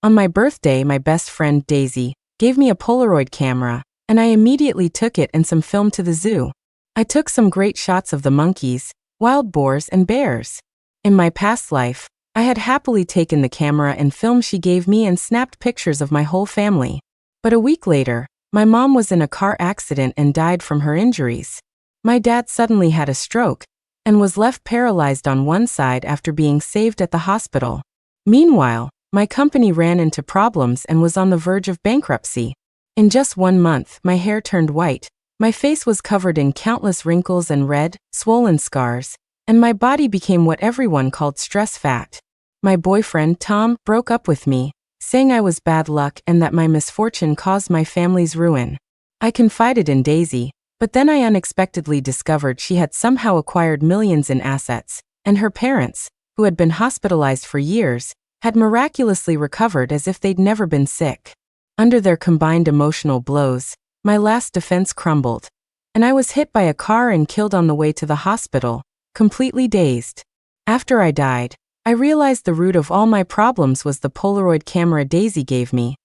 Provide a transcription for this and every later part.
On my birthday, my best friend, Daisy, gave me a Polaroid camera, and I immediately took it and some film to the zoo. I took some great shots of the monkeys, wild boars, and bears. In my past life, I had happily taken the camera and film she gave me and snapped pictures of my whole family. But a week later, my mom was in a car accident and died from her injuries. My dad suddenly had a stroke and was left paralyzed on one side after being saved at the hospital. Meanwhile, my company ran into problems and was on the verge of bankruptcy. In just 1 month, my hair turned white, my face was covered in countless wrinkles and red, swollen scars, and my body became what everyone called stress fat. My boyfriend, Tom, broke up with me, saying I was bad luck and that my misfortune caused my family's ruin. I confided in Daisy, but then I unexpectedly discovered she had somehow acquired millions in assets, and her parents, who had been hospitalized for years, had miraculously recovered as if they'd never been sick. Under their combined emotional blows, my last defense crumbled, and I was hit by a car and killed on the way to the hospital, completely dazed. After I died, I realized the root of all my problems was the Polaroid camera Daisy gave me,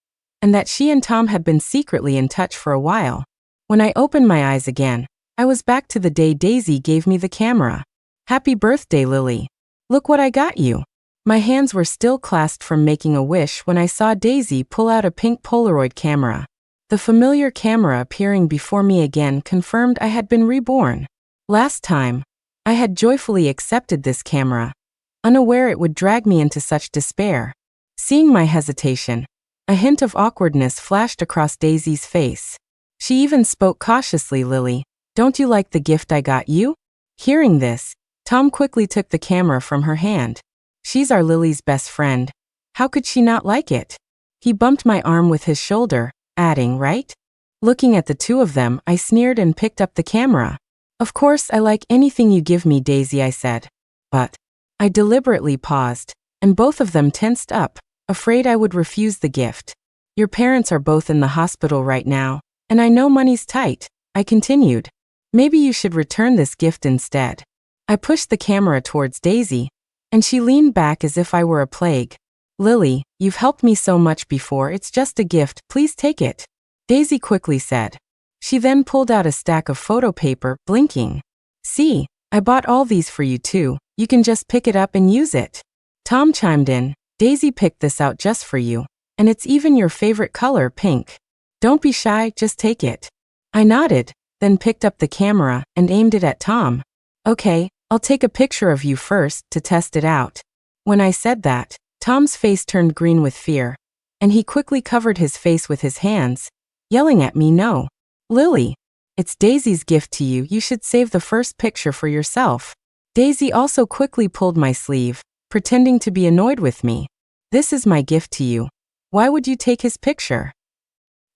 and that she and Tom had been secretly in touch for a while. When I opened my eyes again, I was back to the day Daisy gave me the camera. Happy birthday, Lily. Look what I got you. My hands were still clasped from making a wish when I saw Daisy pull out a pink Polaroid camera. The familiar camera appearing before me again confirmed I had been reborn. Last time, I had joyfully accepted this camera, unaware it would drag me into such despair. Seeing my hesitation, a hint of awkwardness flashed across Daisy's face. She even spoke cautiously, Lily, don't you like the gift I got you? Hearing this, Tom quickly took the camera from her hand. She's our Lily's best friend. How could she not like it? He bumped my arm with his shoulder, adding, right? Looking at the two of them, I sneered and picked up the camera. Of course I like anything you give me, Daisy, I said. But I deliberately paused, and both of them tensed up, afraid I would refuse the gift. Your parents are both in the hospital right now, and I know money's tight, I continued. Maybe you should return this gift instead. I pushed the camera towards Daisy, and she leaned back as if I were a plague. Lily, you've helped me so much before, it's just a gift, please take it. Daisy quickly said. She then pulled out a stack of photo paper, blinking. See, I bought all these for you too, you can just pick it up and use it. Tom chimed in, Daisy picked this out just for you, and it's even your favorite color, pink. Don't be shy, just take it. I nodded, then picked up the camera and aimed it at Tom. Okay, I'll take a picture of you first to test it out. When I said that, Tom's face turned green with fear, and he quickly covered his face with his hands, yelling at me, no. Lily, it's Daisy's gift to you, you should save the first picture for yourself. Daisy also quickly pulled my sleeve, pretending to be annoyed with me. This is my gift to you. Why would you take his picture?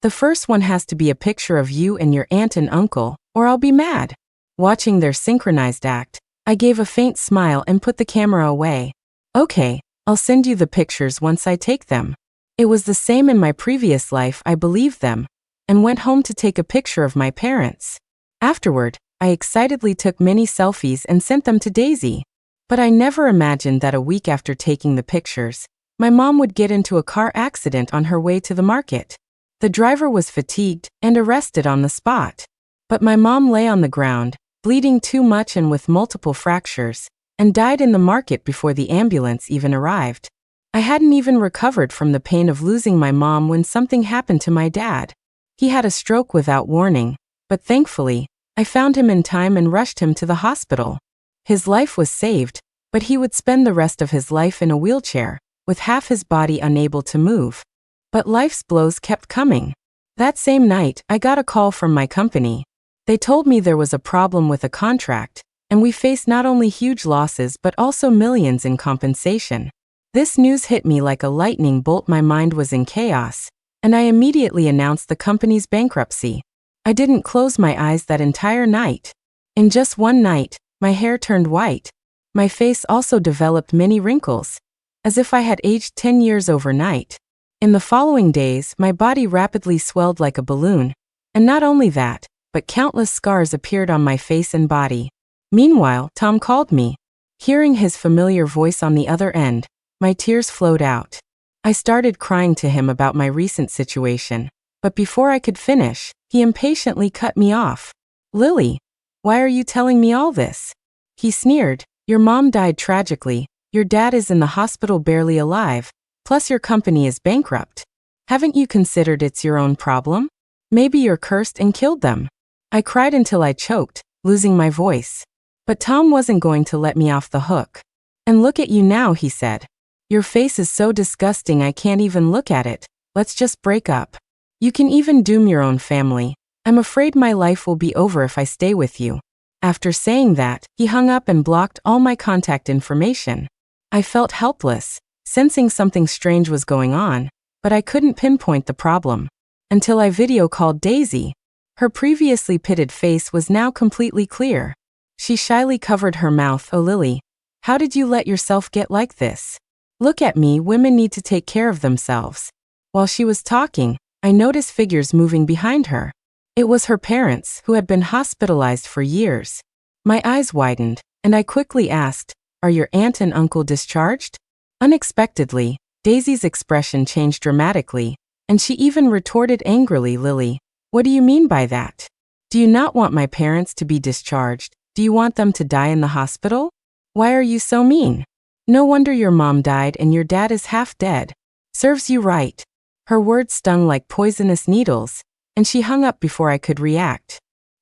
The first one has to be a picture of you and your aunt and uncle, or I'll be mad. Watching their synchronized act, I gave a faint smile and put the camera away. Okay, I'll send you the pictures once I take them. It was the same in my previous life, I believed them, and went home to take a picture of my parents. Afterward, I excitedly took many selfies and sent them to Daisy. But I never imagined that a week after taking the pictures, my mom would get into a car accident on her way to the market. The driver was fatigued and arrested on the spot. But my mom lay on the ground, bleeding too much and with multiple fractures, and died in the market before the ambulance even arrived. I hadn't even recovered from the pain of losing my mom when something happened to my dad. He had a stroke without warning, but thankfully, I found him in time and rushed him to the hospital. His life was saved, but he would spend the rest of his life in a wheelchair, with half his body unable to move. But life's blows kept coming. That same night, I got a call from my company. They told me there was a problem with a contract, and we faced not only huge losses but also millions in compensation. This news hit me like a lightning bolt. My mind was in chaos, and I immediately announced the company's bankruptcy. I didn't close my eyes that entire night. In just one night, my hair turned white. My face also developed many wrinkles, as if I had aged 10 years overnight. In the following days, my body rapidly swelled like a balloon, and not only that, but countless scars appeared on my face and body. Meanwhile, Tom called me. Hearing his familiar voice on the other end, my tears flowed out. I started crying to him about my recent situation, but before I could finish, he impatiently cut me off. Lily, why are you telling me all this? He sneered. Your mom died tragically, your dad is in the hospital barely alive, plus your company is bankrupt. Haven't you considered it's your own problem? Maybe you're cursed and killed them. I cried until I choked, losing my voice. But Tom wasn't going to let me off the hook. And look at you now, he said. Your face is so disgusting I can't even look at it. Let's just break up. You can even doom your own family. I'm afraid my life will be over if I stay with you. After saying that, he hung up and blocked all my contact information. I felt helpless, sensing something strange was going on, but I couldn't pinpoint the problem. Until I video called Daisy. Her previously pitted face was now completely clear. She shyly covered her mouth. Oh Lily, how did you let yourself get like this? Look at me, women need to take care of themselves. While she was talking, I noticed figures moving behind her. It was her parents, who had been hospitalized for years. My eyes widened, and I quickly asked, are your aunt and uncle discharged? Unexpectedly, Daisy's expression changed dramatically, and she even retorted angrily, Lily, what do you mean by that? Do you not want my parents to be discharged? Do you want them to die in the hospital? Why are you so mean? No wonder your mom died and your dad is half dead. Serves you right. Her words stung like poisonous needles, and she hung up before I could react.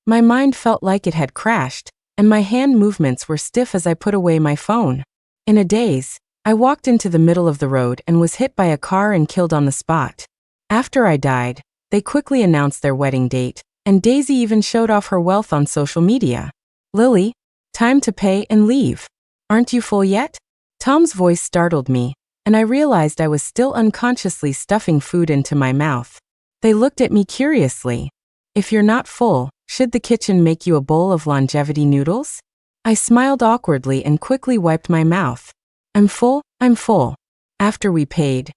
My mind felt like it had crashed, and my hand movements were stiff as I put away my phone. In a daze, I walked into the middle of the road and was hit by a car and killed on the spot. After I died, they quickly announced their wedding date, and Daisy even showed off her wealth on social media. Lily, time to pay and leave. Aren't you full yet? Tom's voice startled me, and I realized I was still unconsciously stuffing food into my mouth. They looked at me curiously. If you're not full, should the kitchen make you a bowl of longevity noodles? I smiled awkwardly and quickly wiped my mouth. I'm full. After we paid,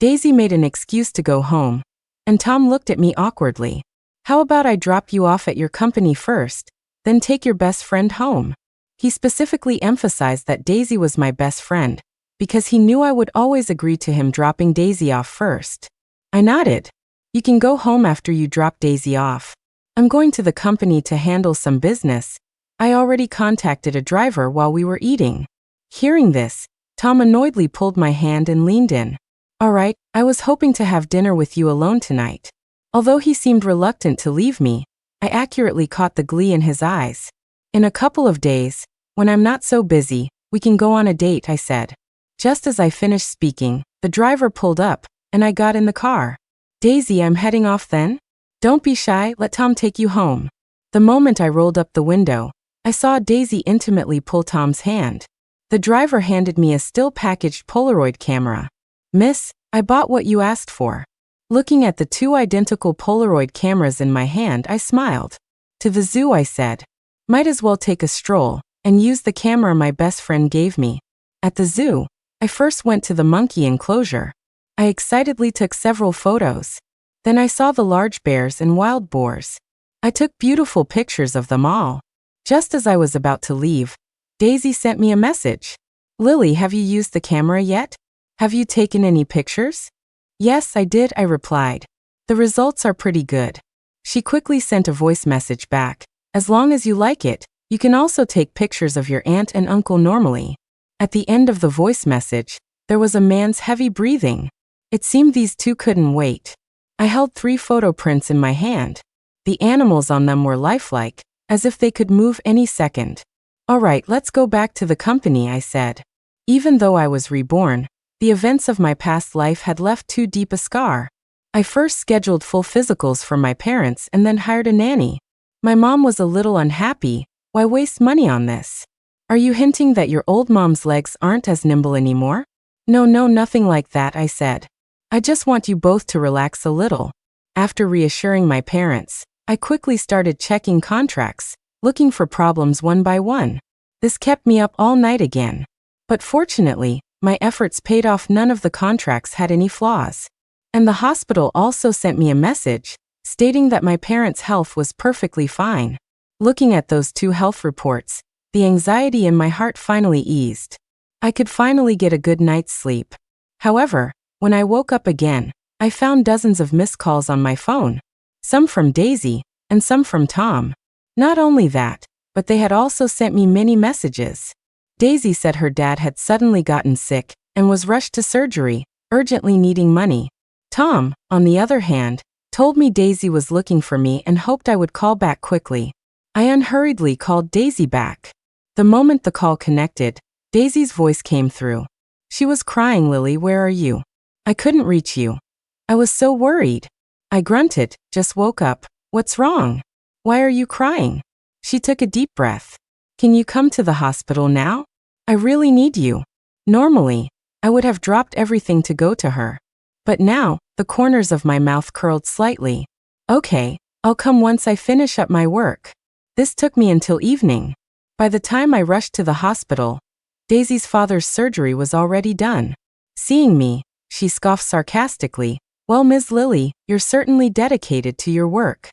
Daisy made an excuse to go home, and Tom looked at me awkwardly. How about I drop you off at your company first, then take your best friend home? He specifically emphasized that Daisy was my best friend, because he knew I would always agree to him dropping Daisy off first. I nodded. You can go home after you drop Daisy off. I'm going to the company to handle some business. I already contacted a driver while we were eating. Hearing this, Tom annoyedly pulled my hand and leaned in. All right, I was hoping to have dinner with you alone tonight. Although he seemed reluctant to leave me, I accurately caught the glee in his eyes. In a couple of days, when I'm not so busy, we can go on a date, I said. Just as I finished speaking, the driver pulled up, and I got in the car. Daisy, I'm heading off then? Don't be shy, let Tom take you home. The moment I rolled up the window, I saw Daisy intimately pull Tom's hand. The driver handed me a still-packaged Polaroid camera. Miss, I bought what you asked for. Looking at the two identical Polaroid cameras in my hand, I smiled. To the zoo, I said. Might as well take a stroll, and use the camera my best friend gave me. At the zoo, I first went to the monkey enclosure. I excitedly took several photos. Then I saw the large bears and wild boars. I took beautiful pictures of them all. Just as I was about to leave, Daisy sent me a message. Lily, have you used the camera yet? Have you taken any pictures? Yes, I did, I replied. The results are pretty good. She quickly sent a voice message back. As long as you like it, you can also take pictures of your aunt and uncle normally. At the end of the voice message, there was a man's heavy breathing. It seemed these two couldn't wait. I held 3 photo prints in my hand. The animals on them were lifelike, as if they could move any second. All right, let's go back to the company, I said. Even though I was reborn, the events of my past life had left too deep a scar. I first scheduled full physicals for my parents and then hired a nanny. My mom was a little unhappy. Why waste money on this? Are you hinting that your old mom's legs aren't as nimble anymore? No, nothing like that, I said. I just want you both to relax a little. After reassuring my parents, I quickly started checking contracts, looking for problems one by one. This kept me up all night again. But fortunately, my efforts paid off. None of the contracts had any flaws. And the hospital also sent me a message, stating that my parents' health was perfectly fine. Looking at those 2 health reports, the anxiety in my heart finally eased. I could finally get a good night's sleep. However, When I woke up again, I found dozens of missed calls on my phone. Some from Daisy, and some from Tom. Not only that, but they had also sent me many messages. Daisy said her dad had suddenly gotten sick and was rushed to surgery, urgently needing money. Tom, on the other hand, told me Daisy was looking for me and hoped I would call back quickly. I unhurriedly called Daisy back. The moment the call connected, Daisy's voice came through. She was crying. "Lily, where are you? I couldn't reach you. I was so worried." I grunted, "Just woke up. What's wrong? Why are you crying?" She took a deep breath. "Can you come to the hospital now? I really need you." Normally, I would have dropped everything to go to her. But now, the corners of my mouth curled slightly. "Okay, I'll come once I finish up my work." This took me until evening. By the time I rushed to the hospital, Daisy's father's surgery was already done. Seeing me, she scoffed sarcastically, "Well, Ms. Lily, you're certainly dedicated to your work."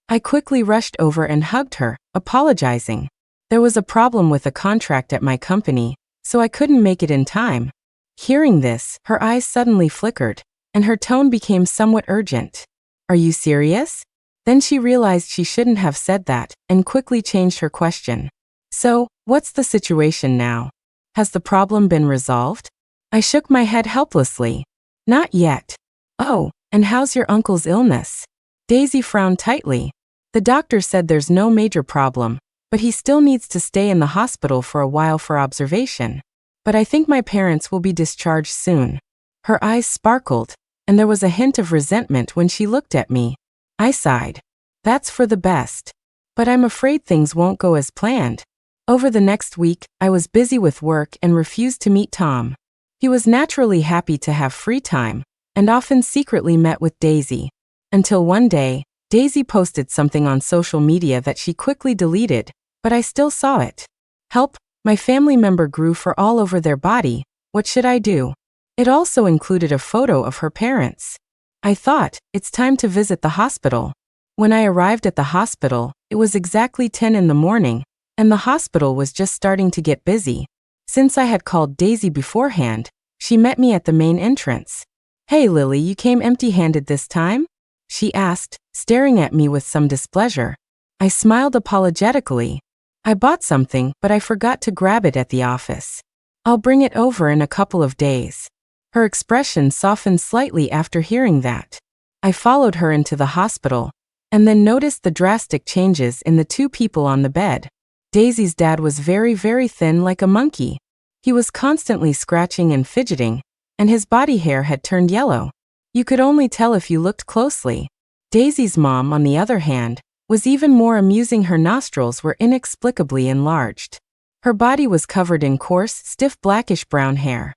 I quickly rushed over and hugged her, apologizing. There was a problem with a contract at my company, so I couldn't make it in time. Hearing this, her eyes suddenly flickered, and her tone became somewhat urgent. "Are you serious?" Then she realized she shouldn't have said that, and quickly changed her question. "So, what's the situation now? Has the problem been resolved?" I shook my head helplessly. "Not yet." "Oh, and how's your uncle's illness?" Daisy frowned tightly. "The doctor said there's no major problem, but he still needs to stay in the hospital for a while for observation. But I think my parents will be discharged soon." Her eyes sparkled, and there was a hint of resentment when she looked at me. I sighed. "That's for the best. But I'm afraid things won't go as planned." Over the next week, I was busy with work and refused to meet Tom. He was naturally happy to have free time, and often secretly met with Daisy. Until one day, Daisy posted something on social media that she quickly deleted, but I still saw it. "Help, my family member grew fur all over their body. What should I do?" It also included a photo of her parents. I thought, it's time to visit the hospital. When I arrived at the hospital, it was exactly 10 in the morning, and the hospital was just starting to get busy. Since I had called Daisy beforehand, she met me at the main entrance. "Hey Lily, you came empty-handed this time?" she asked, staring at me with some displeasure. I smiled apologetically. "I bought something, but I forgot to grab it at the office. I'll bring it over in a couple of days." Her expression softened slightly after hearing that. I followed her into the hospital, and then noticed the drastic changes in the two people on the bed. Daisy's dad was very, very thin, like a monkey. He was constantly scratching and fidgeting, and his body hair had turned yellow. You could only tell if you looked closely. Daisy's mom, on the other hand, was even more amusing. Her nostrils were inexplicably enlarged. Her body was covered in coarse, stiff blackish-brown hair.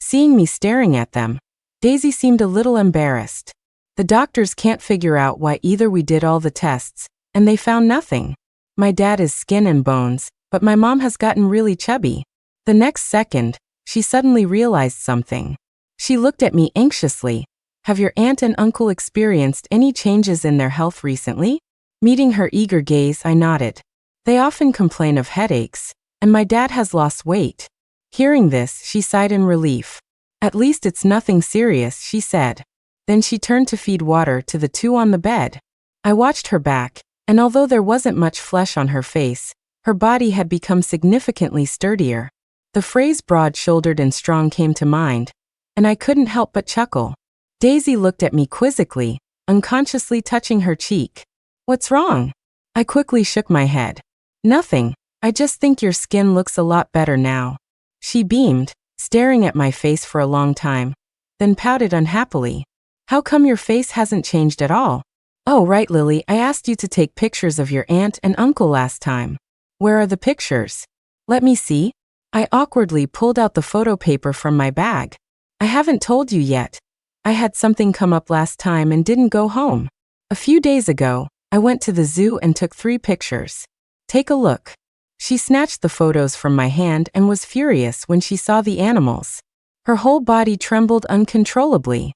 Seeing me staring at them, Daisy seemed a little embarrassed. "The doctors can't figure out why either. We did all the tests, and they found nothing. My dad is skin and bones, but my mom has gotten really chubby." The next second, she suddenly realized something. She looked at me anxiously. "Have your aunt and uncle experienced any changes in their health recently?" Meeting her eager gaze, I nodded. "They often complain of headaches, and my dad has lost weight." Hearing this, she sighed in relief. "At least it's nothing serious," she said. Then she turned to feed water to the two on the bed. I watched her back, and although there wasn't much flesh on her face, her body had become significantly sturdier. The phrase broad-shouldered and strong came to mind, and I couldn't help but chuckle. Daisy looked at me quizzically, unconsciously touching her cheek. "What's wrong?" I quickly shook my head. "Nothing. I just think your skin looks a lot better now." She beamed, staring at my face for a long time, then pouted unhappily. "How come your face hasn't changed at all?" "Oh, right, Lily, I asked you to take pictures of your aunt and uncle last time. Where are the pictures?" "Let me see." I awkwardly pulled out the photo paper from my bag. "I haven't told you yet. I had something come up last time and didn't go home. A few days ago, I went to the zoo and took 3 pictures. Take a look." She snatched the photos from my hand and was furious when she saw the animals. Her whole body trembled uncontrollably.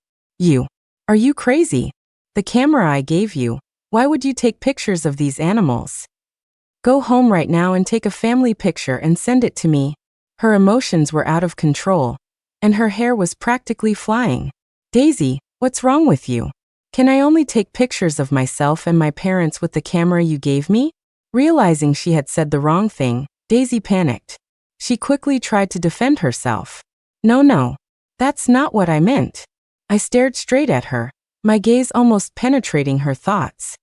Are you crazy? The camera I gave you, why would you take pictures of these animals? Go home right now and take a family picture and send it to me." Her emotions were out of control, and her hair was practically flying. Daisy, what's wrong with you? Can I only take pictures of myself and my parents with the camera you gave me? Realizing she had said the wrong thing, Daisy panicked. She quickly tried to defend herself. No, that's not what I meant. I stared straight at her, my gaze almost penetrating her thoughts.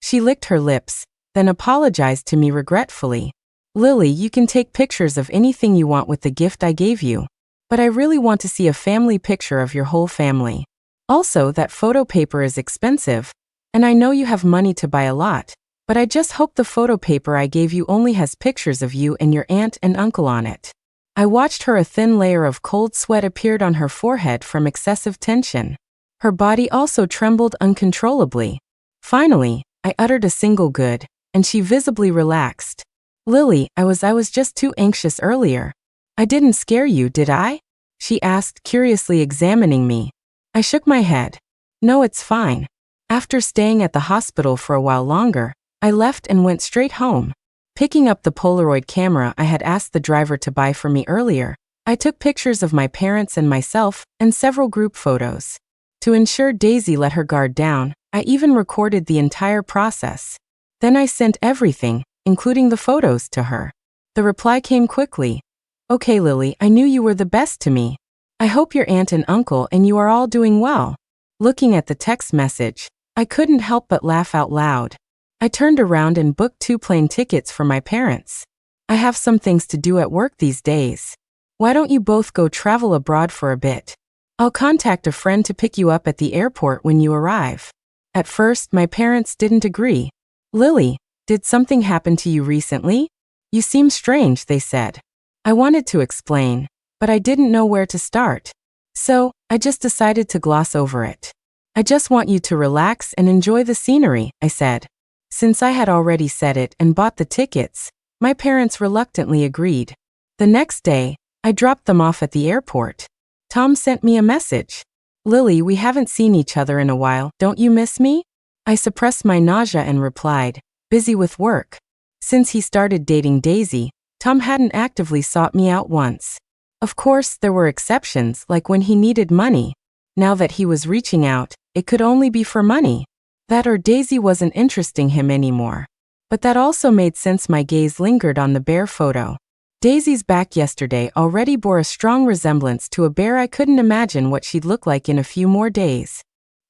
She licked her lips, then apologized to me regretfully. Lily, you can take pictures of anything you want with the gift I gave you. But I really want to see a family picture of your whole family. Also, that photo paper is expensive, and I know you have money to buy a lot, but I just hope the photo paper I gave you only has pictures of you and your aunt and uncle on it. I watched her. A thin layer of cold sweat appeared on her forehead from excessive tension. Her body also trembled uncontrollably. Finally, I uttered a single good, and she visibly relaxed. Lily, I was just too anxious earlier. I didn't scare you, did I? She asked, curiously examining me. I shook my head. No, it's fine. After staying at the hospital for a while longer, I left and went straight home. Picking up the Polaroid camera I had asked the driver to buy for me earlier, I took pictures of my parents and myself and several group photos. To ensure Daisy let her guard down, I even recorded the entire process. Then I sent everything, including the photos, to her. The reply came quickly. Okay, Lily, I knew you were the best to me. I hope your aunt and uncle and you are all doing well. Looking at the text message, I couldn't help but laugh out loud. I turned around and booked 2 plane tickets for my parents. I have some things to do at work these days. Why don't you both go travel abroad for a bit? I'll contact a friend to pick you up at the airport when you arrive. At first, my parents didn't agree. Lily, did something happen to you recently? You seem strange, they said. I wanted to explain, but I didn't know where to start. So, I just decided to gloss over it. I just want you to relax and enjoy the scenery, I said. Since I had already said it and bought the tickets, my parents reluctantly agreed. The next day, I dropped them off at the airport. Tom sent me a message. Lily, we haven't seen each other in a while, don't you miss me? I suppressed my nausea and replied, busy with work. Since he started dating Daisy, Tom hadn't actively sought me out once. Of course, there were exceptions, like when he needed money. Now that he was reaching out, it could only be for money. That or Daisy wasn't interesting him anymore. But that also made sense. My gaze lingered on the bear photo. Daisy's back yesterday already bore a strong resemblance to a bear. I couldn't imagine what she'd look like in a few more days.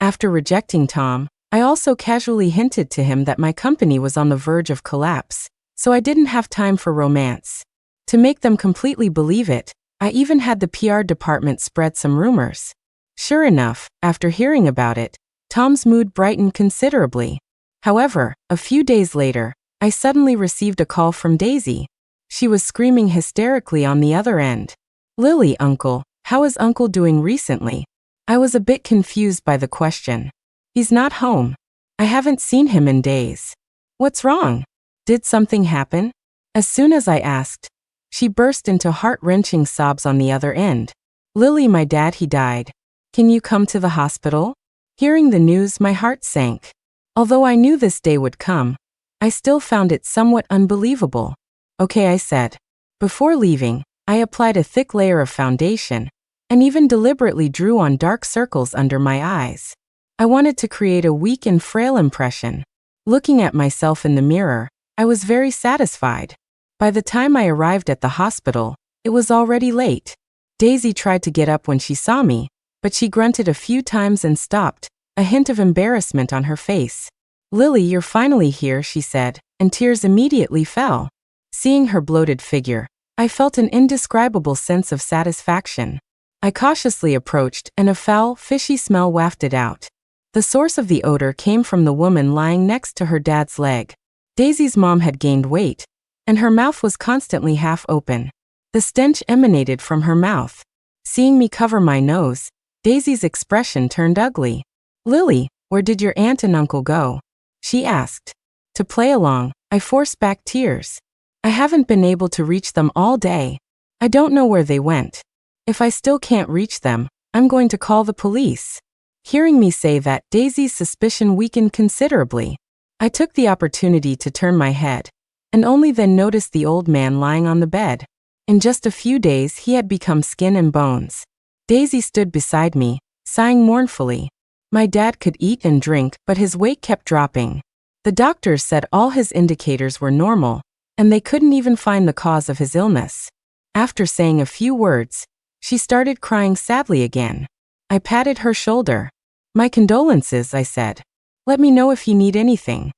After rejecting Tom, I also casually hinted to him that my company was on the verge of collapse, so I didn't have time for romance. To make them completely believe it, I even had the PR department spread some rumors. Sure enough, after hearing about it, Tom's mood brightened considerably. However, a few days later, I suddenly received a call from Daisy. She was screaming hysterically on the other end. Lily, Uncle, how is Uncle doing recently? I was a bit confused by the question. He's not home. I haven't seen him in days. What's wrong? Did something happen? As soon as I asked, she burst into heart-wrenching sobs on the other end. Lily, my dad, he died. Can you come to the hospital? Hearing the news, my heart sank. Although I knew this day would come, I still found it somewhat unbelievable. Okay, I said. Before leaving, I applied a thick layer of foundation, and even deliberately drew on dark circles under my eyes. I wanted to create a weak and frail impression. Looking at myself in the mirror, I was very satisfied. By the time I arrived at the hospital, it was already late. Daisy tried to get up when she saw me, but she grunted a few times and stopped, a hint of embarrassment on her face. Lily, you're finally here, she said, and tears immediately fell. Seeing her bloated figure, I felt an indescribable sense of satisfaction. I cautiously approached, and a foul, fishy smell wafted out. The source of the odor came from the woman lying next to her dad's leg. Daisy's mom had gained weight, and her mouth was constantly half open. The stench emanated from her mouth. Seeing me cover my nose, Daisy's expression turned ugly. Lily, where did your aunt and uncle go? She asked. To play along, I forced back tears. I haven't been able to reach them all day. I don't know where they went. If I still can't reach them, I'm going to call the police. Hearing me say that, Daisy's suspicion weakened considerably. I took the opportunity to turn my head, and only then noticed the old man lying on the bed. In just a few days he had become skin and bones. Daisy stood beside me, sighing mournfully. My dad could eat and drink, but his weight kept dropping. The doctors said all his indicators were normal, and they couldn't even find the cause of his illness. After saying a few words, she started crying sadly again. I patted her shoulder. My condolences, I said. Let me know if you need anything.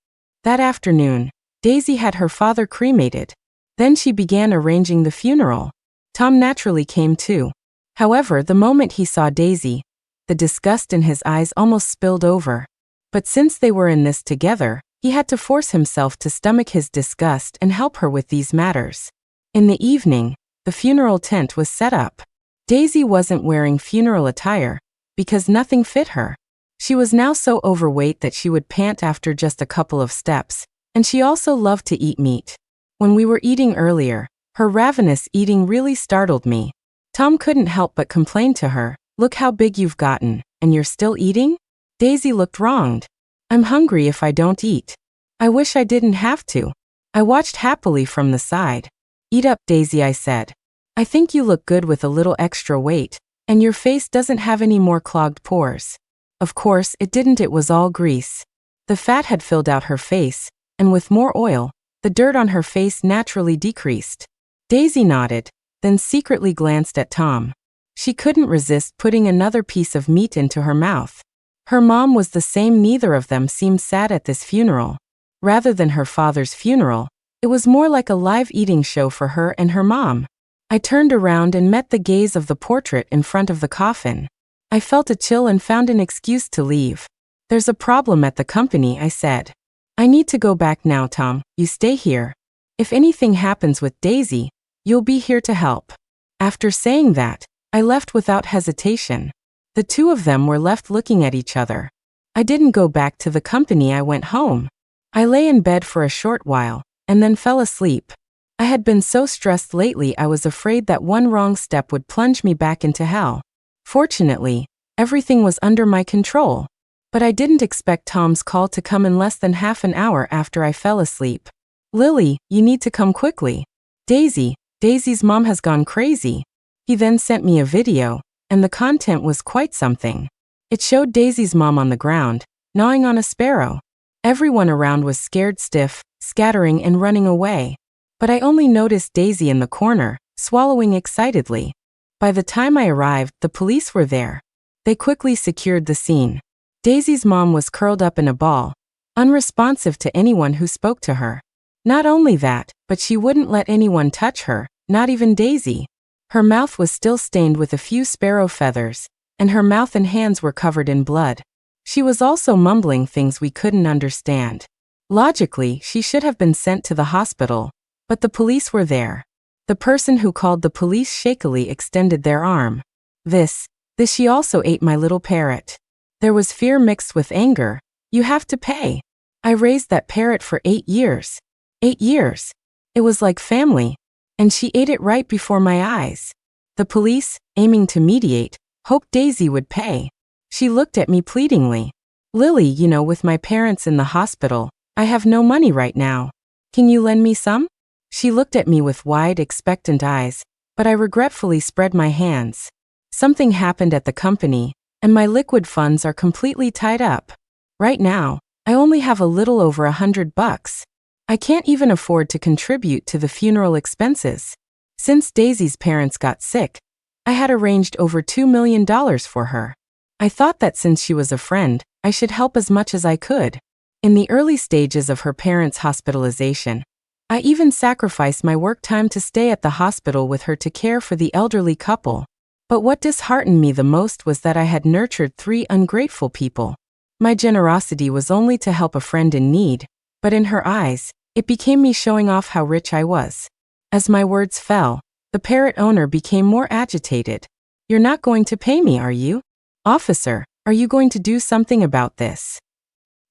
That afternoon, Daisy had her father cremated. Then she began arranging the funeral. Tom naturally came too. However, the moment he saw Daisy, the disgust in his eyes almost spilled over. But since they were in this together, he had to force himself to stomach his disgust and help her with these matters. In the evening, the funeral tent was set up. Daisy wasn't wearing funeral attire, because nothing fit her. She was now so overweight that she would pant after just a couple of steps, and she also loved to eat meat. When we were eating earlier, her ravenous eating really startled me. Tom couldn't help but complain to her, "Look how big you've gotten, and you're still eating?" Daisy looked wronged. "I'm hungry if I don't eat. I wish I didn't have to." I watched happily from the side. "Eat up, Daisy," I said. "I think you look good with a little extra weight, and your face doesn't have any more clogged pores." Of course, it didn't, it was all grease. The fat had filled out her face, and with more oil, the dirt on her face naturally decreased. Daisy nodded, then secretly glanced at Tom. She couldn't resist putting another piece of meat into her mouth. Her mom was the same, neither of them seemed sad at this funeral. Rather than her father's funeral, it was more like a live eating show for her and her mom. I turned around and met the gaze of the portrait in front of the coffin. I felt a chill and found an excuse to leave. "There's a problem at the company," I said. "I need to go back now, Tom. You stay here. If anything happens with Daisy, you'll be here to help." After saying that, I left without hesitation. The two of them were left looking at each other. I didn't go back to the company, I went home. I lay in bed for a short while, and then fell asleep. I had been so stressed lately I was afraid that one wrong step would plunge me back into hell. Fortunately, everything was under my control. But I didn't expect Tom's call to come in less than half an hour after I fell asleep. "Lily, you need to come quickly. Daisy's mom has gone crazy." He then sent me a video, and the content was quite something. It showed Daisy's mom on the ground, gnawing on a sparrow. Everyone around was scared stiff, scattering and running away. But I only noticed Daisy in the corner, swallowing excitedly. By the time I arrived, the police were there. They quickly secured the scene. Daisy's mom was curled up in a ball, unresponsive to anyone who spoke to her. Not only that, but she wouldn't let anyone touch her, not even Daisy. Her mouth was still stained with a few sparrow feathers, and her mouth and hands were covered in blood. She was also mumbling things we couldn't understand. Logically, she should have been sent to the hospital, but the police were there. The person who called the police shakily extended their arm. This she also ate my little parrot. There was fear mixed with anger. "You have to pay." I raised that parrot for 8 years. 8 years. It was like family. And she ate it right before my eyes. The police, aiming to mediate, hoped Daisy would pay. She looked at me pleadingly. "Lily, with my parents in the hospital, I have no money right now. Can you lend me some?" She looked at me with wide, expectant eyes, but I regretfully spread my hands. Something happened at the company, and my liquid funds are completely tied up. Right now, I only have a little over $100. I can't even afford to contribute to the funeral expenses. Since Daisy's parents got sick, I had arranged over $2 million for her. I thought that since she was a friend, I should help as much as I could. In the early stages of her parents' hospitalization, I even sacrificed my work time to stay at the hospital with her to care for the elderly couple. But what disheartened me the most was that I had nurtured 3 ungrateful people. My generosity was only to help a friend in need, but in her eyes, it became me showing off how rich I was. As my words fell, the parrot owner became more agitated. "You're not going to pay me, are you? Officer, are you going to do something about this?"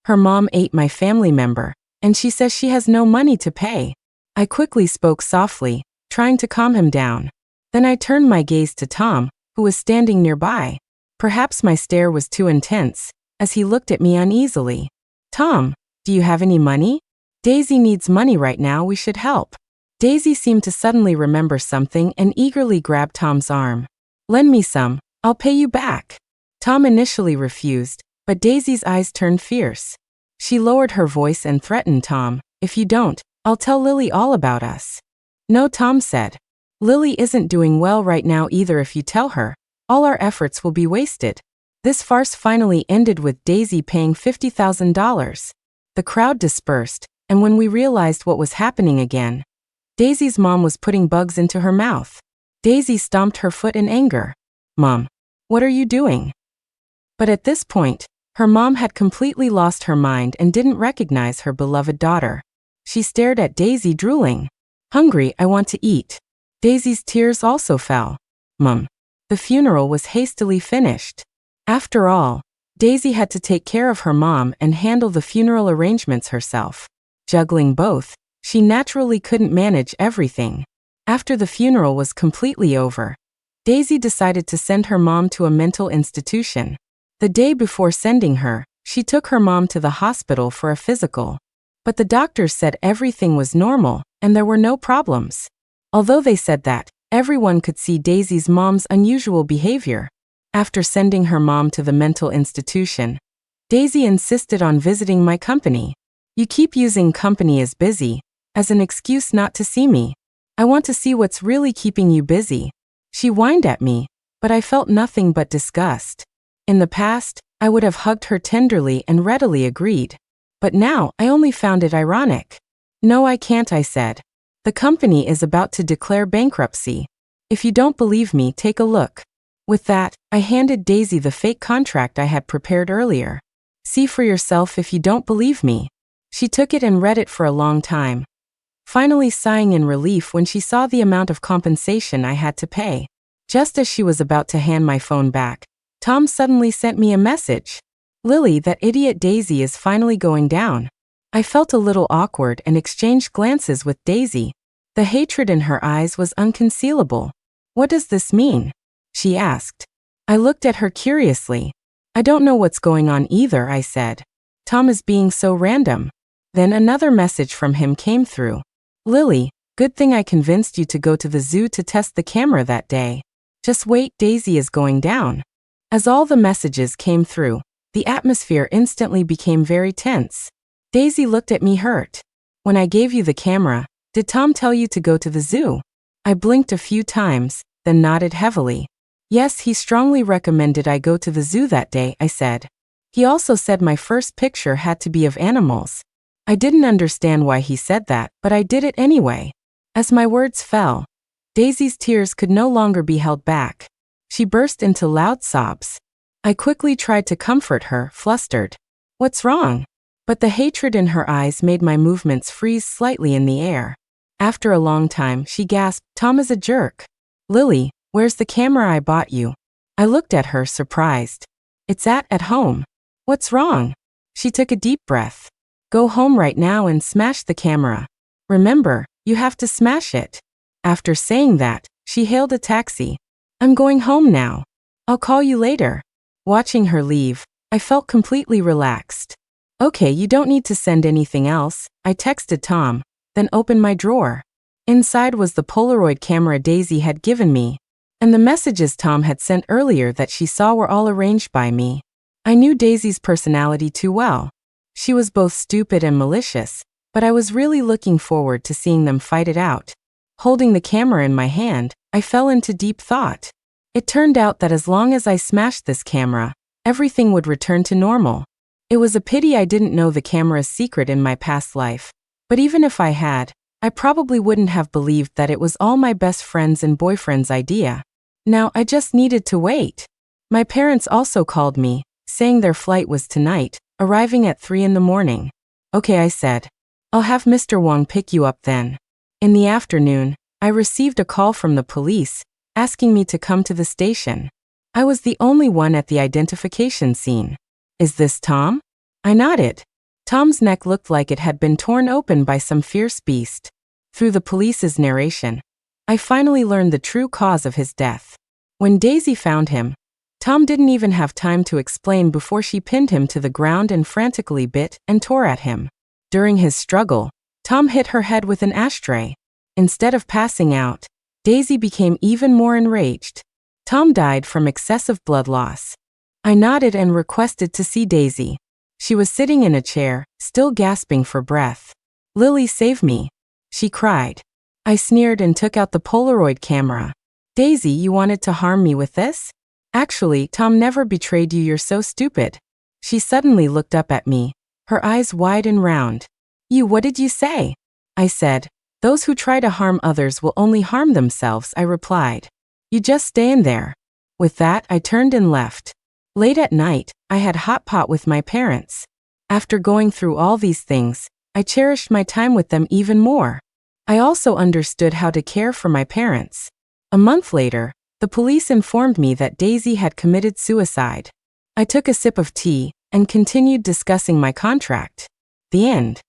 Her mom ate my family member, and she says she has no money to pay. I quickly spoke softly, trying to calm him down. Then I turned my gaze to Tom, who was standing nearby. Perhaps my stare was too intense, as he looked at me uneasily. "Tom, do you have any money? Daisy needs money right now, we should help." Daisy seemed to suddenly remember something and eagerly grabbed Tom's arm. "Lend me some, I'll pay you back." Tom initially refused, but Daisy's eyes turned fierce. She lowered her voice and threatened Tom, "If you don't, I'll tell Lily all about us." "No," Tom said. "Lily isn't doing well right now either. If you tell her, all our efforts will be wasted." This farce finally ended with Daisy paying $50,000. The crowd dispersed, and when we realized what was happening again, Daisy's mom was putting bugs into her mouth. Daisy stomped her foot in anger. "Mom, what are you doing?" But at this point, her mom had completely lost her mind and didn't recognize her beloved daughter. She stared at Daisy, drooling. "Hungry, I want to eat." Daisy's tears also fell. "Mom." The funeral was hastily finished. After all, Daisy had to take care of her mom and handle the funeral arrangements herself. Juggling both, she naturally couldn't manage everything. After the funeral was completely over, Daisy decided to send her mom to a mental institution. The day before sending her, she took her mom to the hospital for a physical. But the doctors said everything was normal and there were no problems. Although they said that, everyone could see Daisy's mom's unusual behavior. After sending her mom to the mental institution, Daisy insisted on visiting my company. "You keep using company as busy as an excuse not to see me. I want to see what's really keeping you busy." She whined at me, but I felt nothing but disgust. In the past, I would have hugged her tenderly and readily agreed. But now, I only found it ironic. "No, I can't," I said. "The company is about to declare bankruptcy. If you don't believe me, take a look." With that, I handed Daisy the fake contract I had prepared earlier. "See for yourself if you don't believe me." She took it and read it for a long time, finally sighing in relief when she saw the amount of compensation I had to pay. Just as she was about to hand my phone back, Tom suddenly sent me a message. "Lily, that idiot Daisy is finally going down." I felt a little awkward and exchanged glances with Daisy. The hatred in her eyes was unconcealable. "What does this mean?" she asked. I looked at her curiously. "I don't know what's going on either," I said. "Tom is being so random." Then another message from him came through. "Lily, good thing I convinced you to go to the zoo to test the camera that day. Just wait, Daisy is going down." As all the messages came through, the atmosphere instantly became very tense. Daisy looked at me hurt. "When I gave you the camera, did Tom tell you to go to the zoo?" I blinked a few times, then nodded heavily. "Yes, he strongly recommended I go to the zoo that day," I said. "He also said my first picture had to be of animals." I didn't understand why he said that, but I did it anyway. As my words fell, Daisy's tears could no longer be held back. She burst into loud sobs. I quickly tried to comfort her, flustered. "What's wrong?" But the hatred in her eyes made my movements freeze slightly in the air. After a long time, she gasped, "Tom is a jerk." "Lily, where's the camera I bought you?" I looked at her, surprised. "It's at home." "What's wrong?" She took a deep breath. "Go home right now and smash the camera. Remember, you have to smash it." After saying that, she hailed a taxi. "I'm going home now. I'll call you later." Watching her leave, I felt completely relaxed. "Okay, you don't need to send anything else," I texted Tom, then opened my drawer. Inside was the Polaroid camera Daisy had given me, and the messages Tom had sent earlier that she saw were all arranged by me. I knew Daisy's personality too well. She was both stupid and malicious, but I was really looking forward to seeing them fight it out. Holding the camera in my hand, I fell into deep thought. It turned out that as long as I smashed this camera, everything would return to normal. It was a pity I didn't know the camera's secret in my past life, but even if I had, I probably wouldn't have believed that it was all my best friend's and boyfriend's idea. Now I just needed to wait. My parents also called me, saying their flight was tonight, arriving at 3 in the morning. "Okay," I said. "I'll have Mr. Wong pick you up then." In the afternoon, I received a call from the police, asking me to come to the station. I was the only one at the identification scene. "Is this Tom?" I nodded. Tom's neck looked like it had been torn open by some fierce beast. Through the police's narration, I finally learned the true cause of his death. When Daisy found him, Tom didn't even have time to explain before she pinned him to the ground and frantically bit and tore at him. During his struggle, Tom hit her head with an ashtray. Instead of passing out, Daisy became even more enraged. Tom died from excessive blood loss. I nodded and requested to see Daisy. She was sitting in a chair, still gasping for breath. "Lily, save me," she cried. I sneered and took out the Polaroid camera. "Daisy, you wanted to harm me with this? Actually, Tom never betrayed you, you're so stupid." She suddenly looked up at me, her eyes wide and round. What did you say?" I said. "Those who try to harm others will only harm themselves," I replied. "You just stay in there." With that, I turned and left. Late at night, I had hot pot with my parents. After going through all these things, I cherished my time with them even more. I also understood how to care for my parents. A month later, the police informed me that Daisy had committed suicide. I took a sip of tea and continued discussing my contract. The end.